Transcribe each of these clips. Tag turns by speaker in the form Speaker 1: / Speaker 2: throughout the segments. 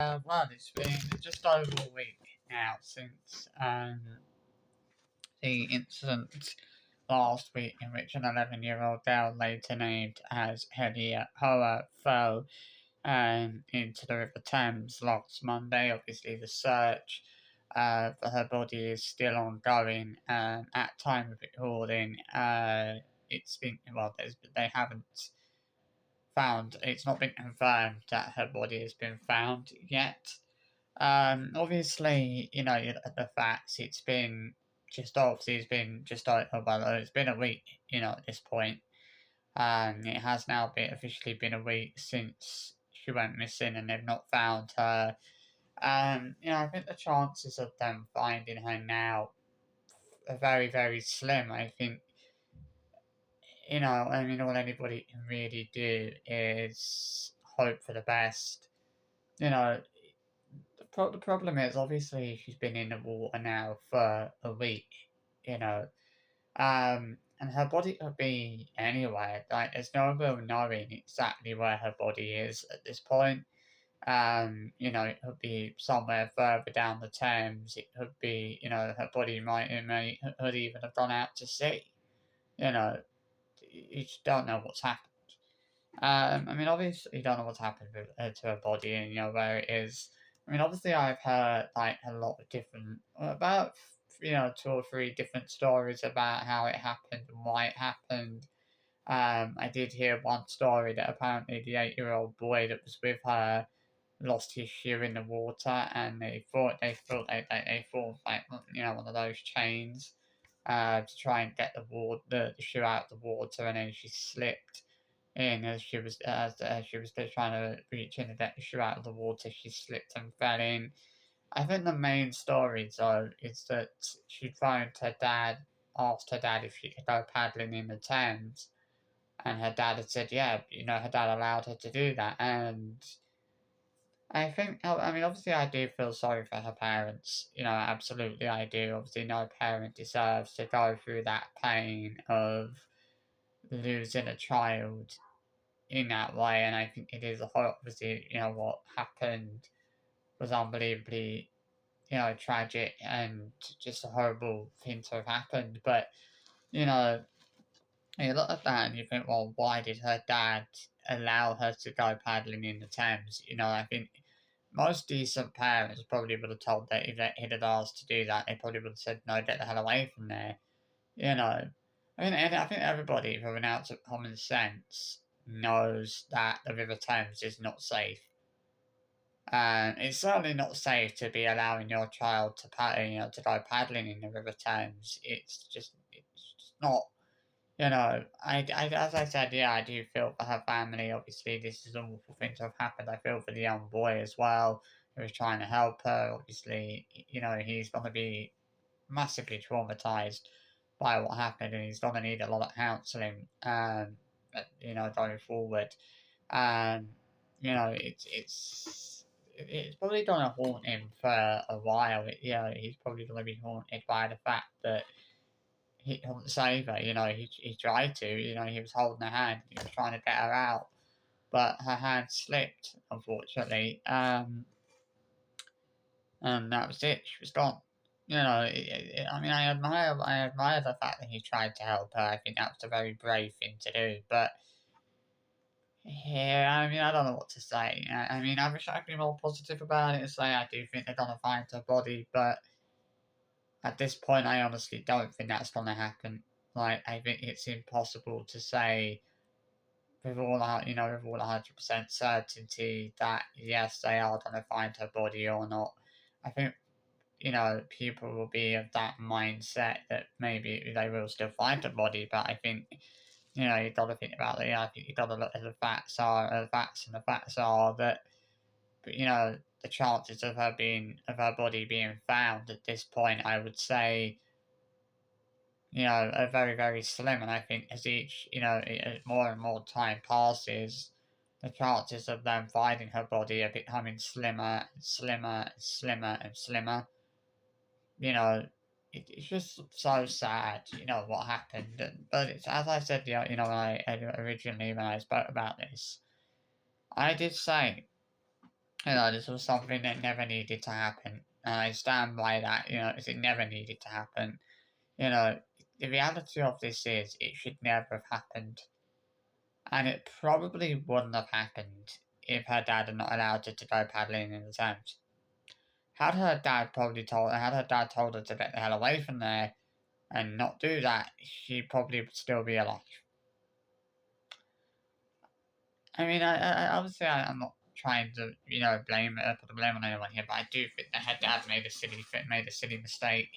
Speaker 1: Well, it's been just over a week now since the incident last week in which an 11-year-old girl later named as kaliyah fell into the River Thames last Monday. Obviously, the search for her body is still ongoing. At time of recording, it's been they haven't found. It's not been confirmed that her body has been found yet. Obviously, the facts. It's been just over. Well, it's been a week. At this point, it has now been officially been a week since she went missing, and they've not found her. I think the chances of them finding her now are very, very slim. I think, all anybody can really do is hope for the best. You know, the problem is obviously she's been in the water now for a week, you know, and her body could be anywhere. Like there's no real knowing exactly where her body is at this point. It could be somewhere further down the Thames. It could be, her body could even have gone out to sea. You know, you just don't know what's happened. Obviously, you don't know what's happened to her body and where it is. Obviously, I've heard like a lot of different about two or three different stories about how it happened and why it happened. I did hear one story that apparently the 8-year-old boy that was with her lost his shoe in the water, and they thought like one of those chains to try and get the shoe out of the water, and then she slipped in as she was trying to reach in and get the shoe out of the water. She slipped and fell in. I think the main story though is that she phoned her dad, asked her dad if she could go paddling in the Thames, and her dad had said yeah, her dad allowed her to do that, and obviously, I do feel sorry for her parents. Absolutely, I do. Obviously, no parent deserves to go through that pain of losing a child in that way. And I think it is a horror. Obviously, what happened was unbelievably, tragic and just a horrible thing to have happened. But, you know, you look at that and you think, well, why did her dad allow her to go paddling in the Thames? I think most decent parents probably would have told that if he'd had asked to do that, they probably would have said, no, get the hell away from there. You know, I think everybody with an ounce of common sense knows that the River Thames is not safe. And it's certainly not safe to be allowing your child to to go paddling in the River Thames. It's just not. As I said, yeah, I do feel for her family. Obviously, this is an awful thing to have happened. I feel for the young boy as well, who was trying to help her. Obviously, he's going to be massively traumatized by what happened, and he's going to need a lot of counselling, going forward. Um, it's probably going to haunt him for a while. He's probably going to be haunted by the fact that he couldn't save her. He tried to. He was holding her hand. He was trying to get her out, but her hand slipped, unfortunately. And that was it. She was gone. I admire the fact that he tried to help her. I think that was a very brave thing to do. But yeah, I don't know what to say. I wish I could be more positive about it and say I do think they're gonna find her body, but at this point, I honestly don't think that's gonna happen. Like, I think it's impossible to say with all 100% certainty that yes, they are gonna find her body or not. I think people will be of that mindset that maybe they will still find the body, but I think, you've got to think about it. I think you've got to look at the facts and the facts are that, the chances of her body being found at this point, I would say, are very, very slim. And I think as as more and more time passes, the chances of them finding her body are becoming slimmer and slimmer and slimmer and slimmer. you know, it's just so sad, what happened. But it's as I said, when I originally when I spoke about this, I did say This was something that never needed to happen. And I stand by that, it never needed to happen. You know, the reality of this is it should never have happened. And it probably wouldn't have happened if her dad had not allowed her to go paddling in the Thames. Had her dad told her to get the hell away from there and not do that, she probably would still be alive. I mean, I'm not trying to, put the blame on anyone here, but I do think that her dad made a silly mistake,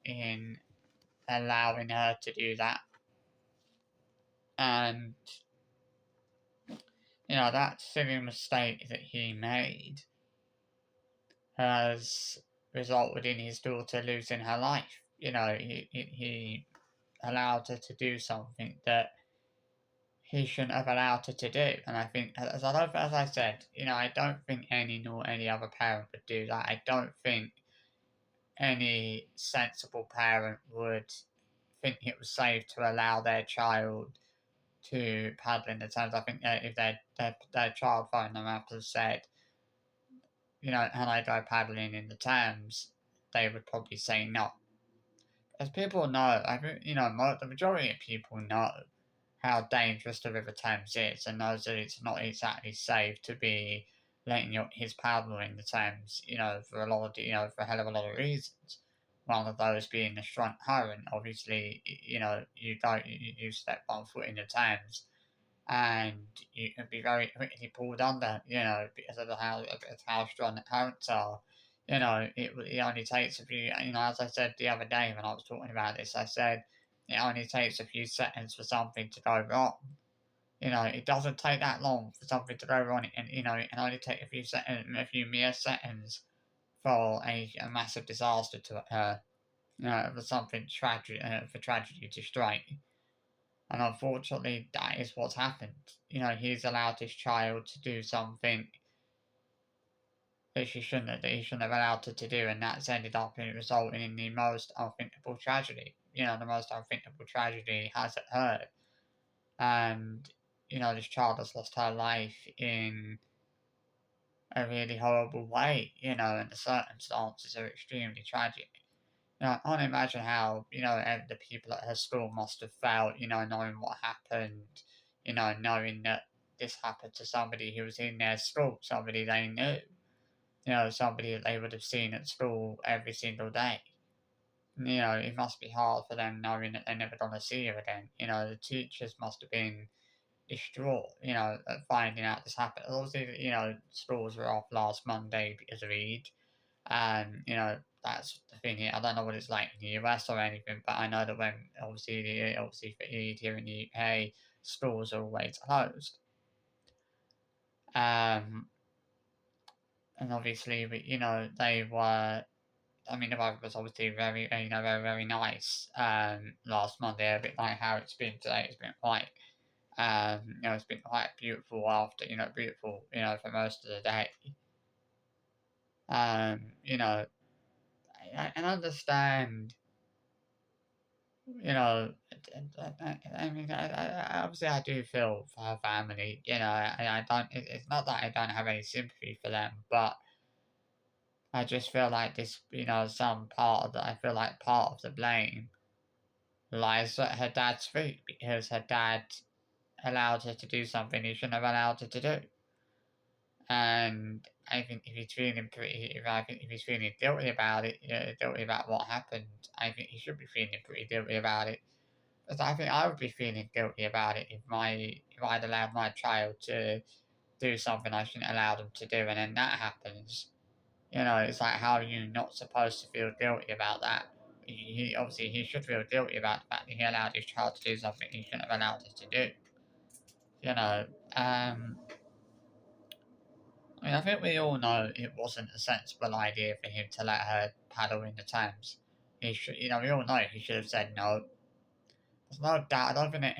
Speaker 1: in allowing her to do that, and that silly mistake that he made has resulted in his daughter losing her life. He allowed her to do something that he shouldn't have allowed her to do. And I think, as I said, I don't think any other parent would do that. I don't think any sensible parent would think it was safe to allow their child to paddle in the Thames. I think that if their child phoned them up and said, can I go paddling in the Thames, they would probably say no. As people know, I think, the majority of people know how dangerous the River Thames is and knows that it's not exactly safe to be letting his paddle in the Thames, for a lot of, for a hell of a lot of reasons. One of those being the strong current. Obviously, you step one foot in the Thames and you can be very quickly pulled under, because of how strong the currents are. It only takes a few, as I said the other day when I was talking about this, I said it only takes a few seconds for something to go wrong. It doesn't take that long for something to go wrong, and it can only take a few mere seconds for a massive disaster to occur. For something tragic, for tragedy to strike. And unfortunately, that is what's happened. He's allowed his child to do something that he shouldn't have allowed her to do, and that's ended up in resulting in the most unthinkable tragedy. The most unthinkable tragedy has occurred, and this child has lost her life in a really horrible way. And the circumstances are extremely tragic. I can't imagine how, the people at her school must have felt, knowing what happened, knowing that this happened to somebody who was in their school, somebody they knew, somebody that they would have seen at school every single day. It must be hard for them knowing that they're never going to see her again. The teachers must have been distraught, at finding out this happened. Obviously, schools were off last Monday because of Eid. And, that's the thing here. I don't know what it's like in the US or anything, but I know that when obviously for Eid here in the UK, schools are always closed. And obviously, they were. I mean, the weather was obviously very, very, very nice. Last Monday, a bit like how it's been today. It's been quite, it's been quite beautiful after, beautiful, for most of the day. I can understand, you know, I mean, obviously I do feel for her family, I don't, it's not that I don't have any sympathy for them, but I just feel like this, I feel like part of the blame lies at her dad's feet because her dad allowed her to do something he shouldn't have allowed her to do. And I think if he's feeling guilty about it, guilty about what happened, I think he should be feeling pretty guilty about it. Because I think I would be feeling guilty about it if I'd allowed my child to do something I shouldn't allow them to do, and then that happens. It's like, how are you not supposed to feel guilty about that? Obviously he should feel guilty about the fact that he allowed his child to do something he shouldn't have allowed her to do. You know, um, I think we all know it wasn't a sensible idea for him to let her paddle in the Thames. He should, we all know he should have said no. There's no doubt. I don't think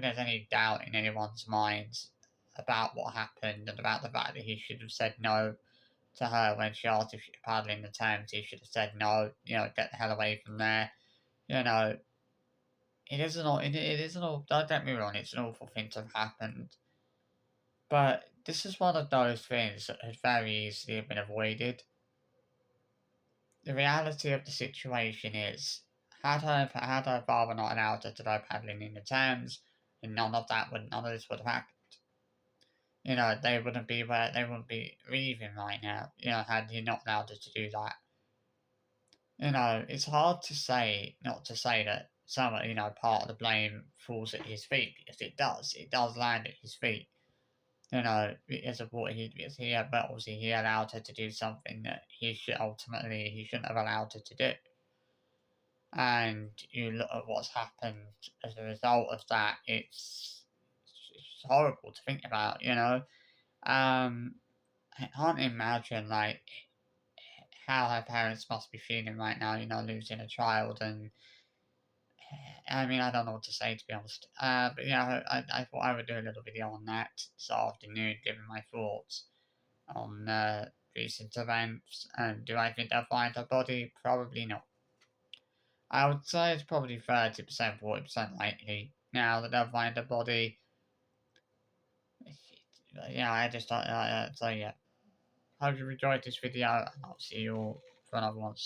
Speaker 1: there's any doubt in anyone's minds about what happened and about the fact that he should have said no to her when she asked if she could paddle in the Thames. He should have said no. Get the hell away from there. You know, it isn't all. It isn't all. Don't get me wrong. It's an awful thing to have happened, but this is one of those things that had very easily been avoided. The reality of the situation is, had her father not allowed her to go paddling in the Thames, and none of this would have happened. They wouldn't be where they wouldn't be grieving right now. Had he not allowed her to do that. It's hard to say not to say that part of the blame falls at his feet because it does. It does land at his feet. Because of what but obviously he allowed her to do something that he shouldn't have allowed her to do. And you look at what's happened as a result of that, it's horrible to think about, I can't imagine how her parents must be feeling right now, losing a child. And I mean, I don't know what to say, to be honest. But yeah, I thought I would do a little video on that this afternoon, giving my thoughts on recent events. And do I think they'll find her body? Probably not. I would say it's probably 30%, 40% likely now that they'll find her body. Yeah, I just thought, so yeah. Hope you enjoyed this video, and I'll see you all for another one.